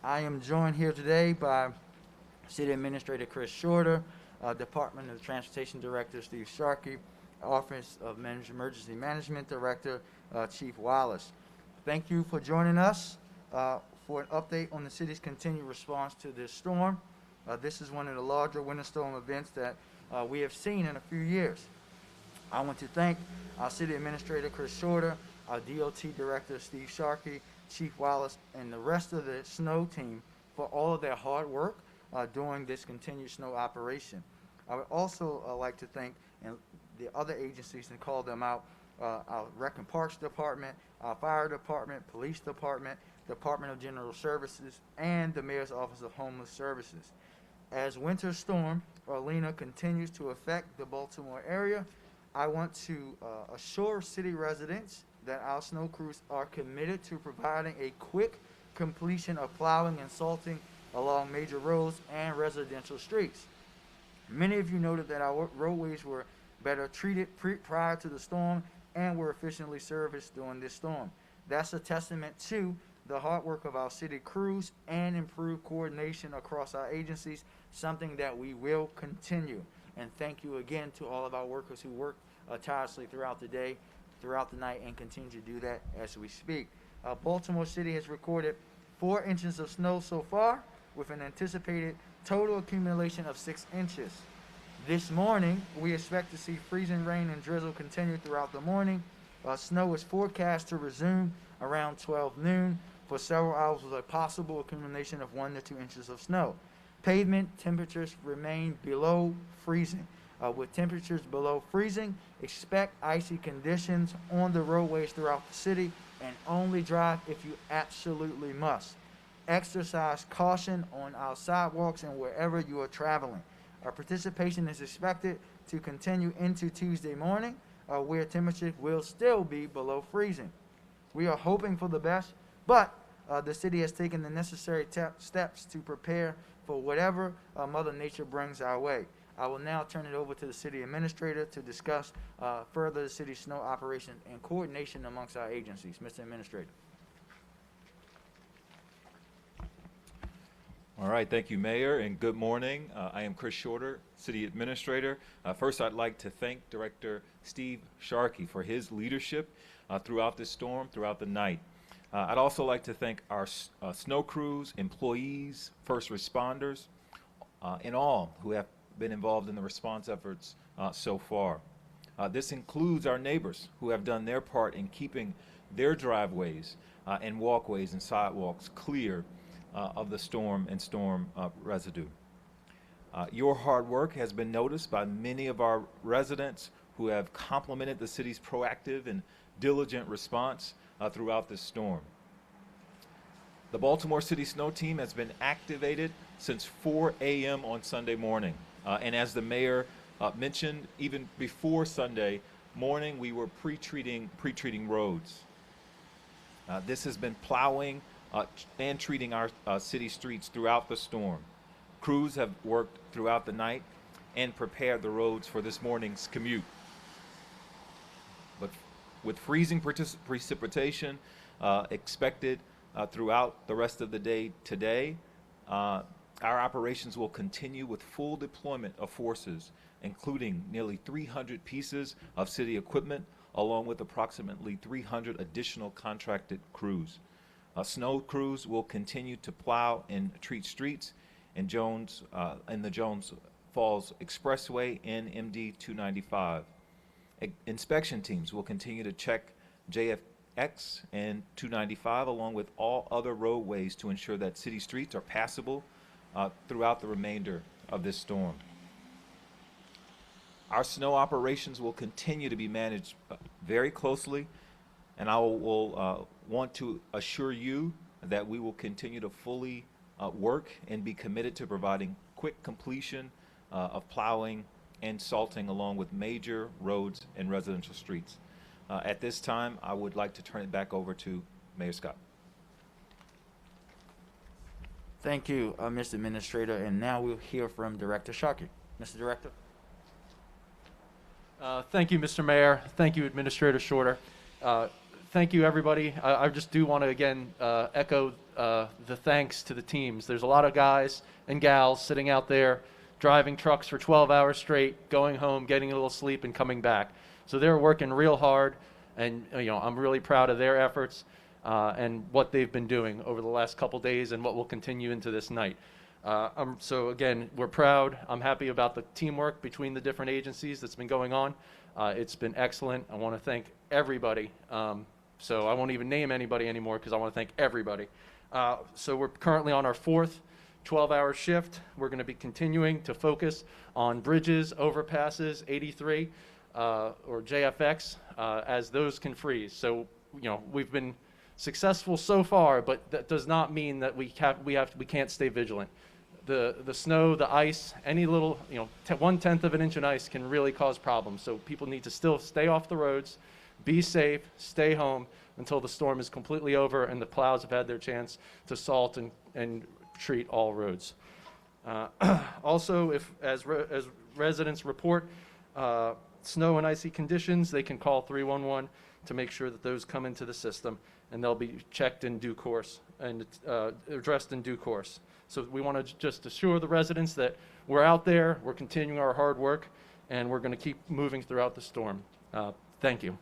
I am joined here today by City Administrator Chris Shorter, Department of Transportation Director Steve Sharkey, Office of Emergency Management Director Chief Wallace. Thank you for joining us for an update on the city's continued response to this storm. This is one of the larger winter storm events that we have seen in a few years. I want to thank our City Administrator Chris Shorter, our DOT Director Steve Sharkey, Chief Wallace, and the rest of the snow team for all of their hard work during this continued snow operation. I would also like to thank the other agencies and call them out, our Rec and Parks Department, our Fire Department, Police Department, Department of General Services, and the Mayor's Office of Homeless Services. As Winter Storm Orlena continues to affect the Baltimore area, I want to assure city residents that our snow crews are committed to providing a quick completion of plowing and salting along major roads and residential streets. Many of you noted that our roadways were better treated prior to the storm and were efficiently serviced during this storm. That's a testament to the hard work of our city crews and improved coordination across our agencies, something that we will continue. And thank you again to all of our workers who work tirelessly throughout the day, throughout the night, and continue to do that as we speak. Baltimore City has recorded 4 inches of snow so far, with an anticipated total accumulation of 6 inches. This morning, we expect to see freezing rain and drizzle continue throughout the morning. Snow is forecast to resume around 12 noon for several hours with a possible accumulation of 1 to 2 inches of snow. Pavement temperatures remain below freezing. With temperatures below freezing, expect icy conditions on the roadways throughout the city and only drive if you absolutely must. Exercise caution on our sidewalks and wherever you are traveling. Our participation is expected to continue into Tuesday morning, where temperatures will still be below freezing. We are hoping for the best, but the city has taken the necessary steps to prepare for whatever Mother Nature brings our way. I will now turn it over to the City Administrator to discuss further the city's snow operation and coordination amongst our agencies. Mr. Administrator. All right, thank you, Mayor, and good morning. I am Chris Shorter, City Administrator. First, I'd like to thank Director Steve Sharkey for his leadership throughout this storm, throughout the night. I'd also like to thank our snow crews, employees, first responders, and all who have been involved in the response efforts so far. This includes our neighbors who have done their part in keeping their driveways and walkways and sidewalks clear of the storm and storm residue. Your hard work has been noticed by many of our residents who have complimented the city's proactive and diligent response throughout this storm. The Baltimore City Snow Team has been activated since 4 a.m. on Sunday morning. And as the mayor mentioned, even before Sunday morning, we were pre-treating roads. This has been plowing and treating our city streets throughout the storm. Crews have worked throughout the night and prepared the roads for this morning's commute. But with freezing precipitation expected throughout the rest of the day today, our operations will continue with full deployment of forces, including nearly 300 pieces of city equipment, along with approximately 300 additional contracted crews. Snow crews will continue to plow and treat streets in the Jones Falls Expressway and MD 295. Inspection teams will continue to check JFX and 295 along with all other roadways to ensure that city streets are passable throughout the remainder of this storm. Our snow operations will continue to be managed very closely, and I will want to assure you that we will continue to fully work and be committed to providing quick completion of plowing and salting along with major roads and residential streets. At this time, I would like to turn it back over to Mayor Scott. Thank you, Mr. Administrator, and now we'll hear from Director Sharkey. Mr. Director. Thank you, Mr. Mayor. Thank you, Administrator Shorter. thank you, everybody. I just do want to, again, echo the thanks to the teams. There's a lot of guys and gals sitting out there driving trucks for 12 hours straight, going home, getting a little sleep, and coming back. So they're working real hard, and I'm really proud of their efforts and what they've been doing over the last couple days and what will continue into this night. So again, we're proud. I'm happy about the teamwork between the different agencies that's been going on. It's been excellent. I want to thank everybody. So I won't even name anybody anymore because I want to thank everybody. So we're currently on our 4th 12-hour shift. We're going to be continuing to focus on bridges, overpasses, 83, or JFX, as those can freeze. So, we've been successful so far, but that does not mean that we can't stay vigilant. The snow, the ice, any little, 1/10 of an inch of ice can really cause problems. So people need to still stay off the roads, be safe, stay home until the storm is completely over and the plows have had their chance to salt and treat all roads. Also, as residents report snow and icy conditions, they can call 311 to make sure that those come into the system, and they'll be checked in due course and addressed in due course. So we want to just assure the residents that we're out there, we're continuing our hard work, and we're going to keep moving throughout the storm. Thank you.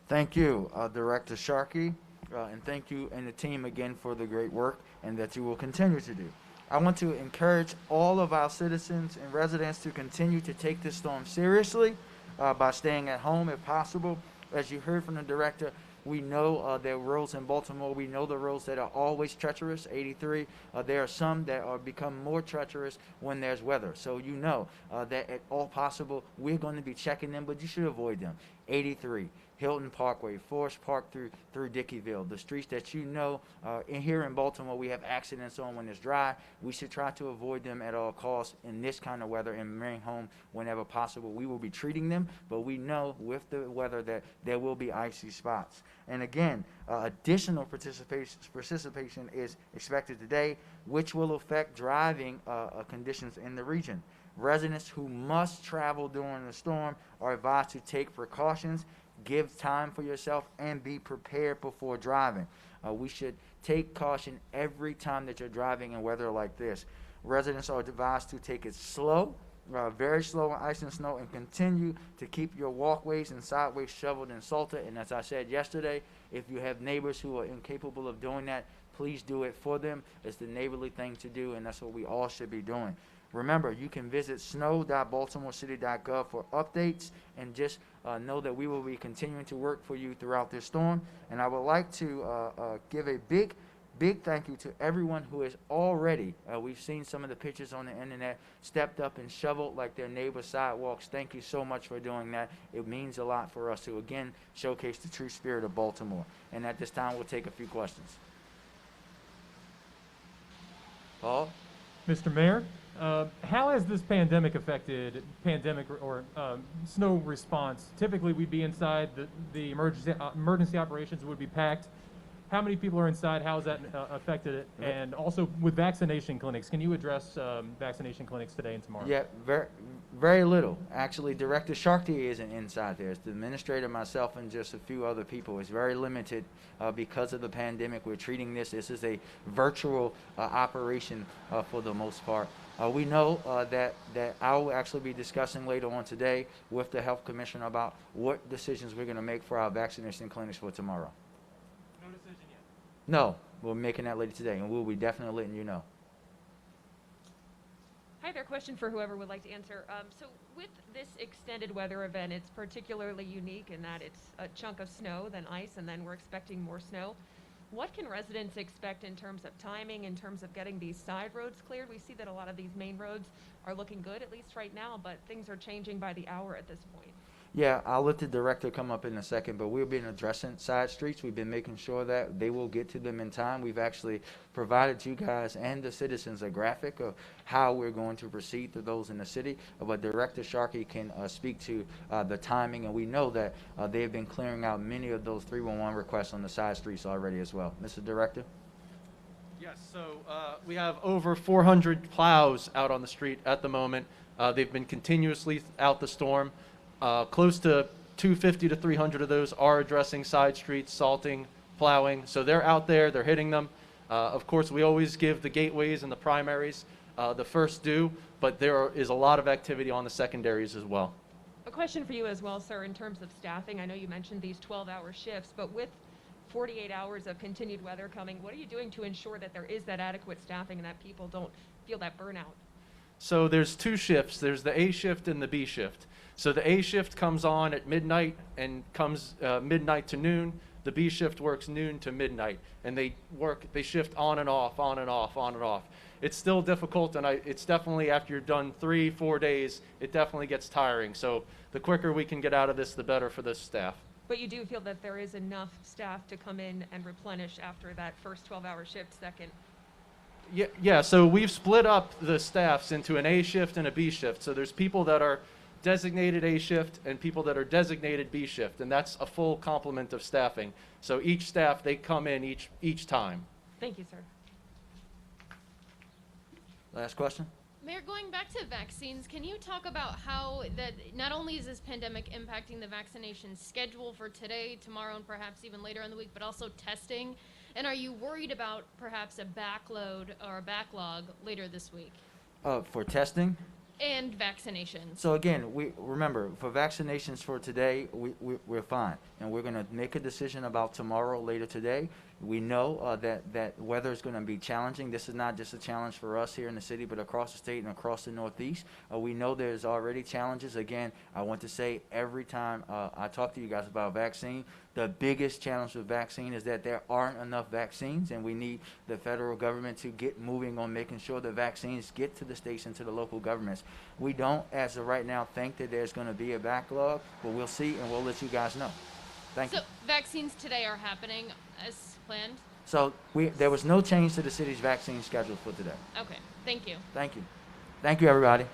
Thank you, Director Sharkey, and thank you and the team again for the great work and that you will continue to do. I want to encourage all of our citizens and residents to continue to take this storm seriously by staying at home if possible. As you heard from the director, we know there are roads in Baltimore. We know the roads that are always treacherous, 83. There are some that are become more treacherous when there's weather. So that at all possible, we're going to be checking them, but you should avoid them. 83. Hilton Parkway, Forest Park through Dickeyville, the streets that here in Baltimore we have accidents on when it's dry. We should try to avoid them at all costs in this kind of weather and remain home whenever possible. We will be treating them, but we know with the weather that there will be icy spots. And again, additional participation is expected today, which will affect driving conditions in the region. Residents who must travel during the storm are advised to take precautions, give time for yourself, and be prepared before driving. We should take caution every time that you're driving in weather like this. Residents are advised to take it slow, very slow on ice and snow, and continue to keep your walkways and sideways shoveled and salted. And as I said yesterday, if you have neighbors who are incapable of doing that, please do it for them. It's the neighborly thing to do, and that's what we all should be doing. Remember, you can visit snow.baltimorecity.gov for updates, and just know that we will be continuing to work for you throughout this storm. And I would like to give a big thank you to everyone who has already, we've seen some of the pictures on the internet, stepped up and shoveled like their neighbor's sidewalks. Thank you so much for doing that. It means a lot for us to, again, showcase the true spirit of Baltimore. And at this time, we'll take a few questions. Paul? Mr. Mayor, how has this pandemic affected snow response? Typically, we'd be inside, the emergency operations would be packed. How many people are inside? How has that affected it? And also with vaccination clinics, can you address vaccination clinics today and tomorrow? Yeah, very little. Actually, Director Sharkey isn't inside there. It's the administrator, myself, and just a few other people. It's very limited because of the pandemic. We're treating this is a virtual operation for the most part. We know that I will actually be discussing later on today with the Health Commissioner about what decisions we're going to make for our vaccination clinics for tomorrow. No decision yet? No, we're making that later today, and we'll be definitely letting you know. Hi there, question for whoever would like to answer. So with this extended weather event, it's particularly unique in that it's a chunk of snow, then ice, and then we're expecting more snow. What can residents expect in terms of timing, in terms of getting these side roads cleared? We see that a lot of these main roads are looking good, at least right now, but things are changing by the hour at this point. Yeah, I'll let the director come up in a second, but we've been addressing side streets. We've been making sure that they will get to them in time. We've actually provided you guys and the citizens a graphic of how we're going to proceed through those in the city. But Director Sharkey can speak to the timing, and we know that they have been clearing out many of those 311 requests on the side streets already as well. Mr. Director? Yes, so we have over 400 plows out on the street at the moment. They've been continuously out the storm. Close to 250 to 300 of those are addressing side streets, salting, plowing. So they're out there, they're hitting them. Of course, we always give the gateways and the primaries the first due, but there is a lot of activity on the secondaries as well. A question for you as well, sir, in terms of staffing. I know you mentioned these 12-hour shifts, but with 48 hours of continued weather coming, what are you doing to ensure that there is that adequate staffing and that people don't feel that burnout? So there's two shifts. There's the A shift and the B shift. So the A shift comes on at midnight and comes midnight to noon. The B shift works noon to midnight, and they shift on and off, on and off, on and off. It's still difficult, and it's definitely, after you're done 3-4 days, it definitely gets tiring. So the quicker we can get out of this, the better for this staff. But you do feel that there is enough staff to come in and replenish after that first 12-hour shift, second? Yeah, so we've split up the staffs into an A shift and a B shift. So there's people that are designated A shift and people that are designated B shift, and that's a full complement of staffing. So each staff, they come in each time. Thank you, sir. Last question? Mayor, going back to vaccines, can you talk about how that not only is this pandemic impacting the vaccination schedule for today, tomorrow, and perhaps even later in the week, but also testing? And are you worried about perhaps a backload or a backlog later this week? For testing? And vaccinations. So again, we remember, for vaccinations for today, we're fine. And we're going to make a decision about tomorrow, later today. We know that weather is going to be challenging. This is not just a challenge for us here in the city, but across the state and across the Northeast. We know there's already challenges. Again, I want to say every time I talk to you guys about vaccine, the biggest challenge with vaccine is that there aren't enough vaccines, and we need the federal government to get moving on making sure the vaccines get to the states and to the local governments. We don't, as of right now, think that there's going to be a backlog, but we'll see, and we'll let you guys know. Thank you. So vaccines today are happening as planned? So there was no change to the city's vaccine schedule for today. Okay, thank you. Thank you. Thank you, everybody.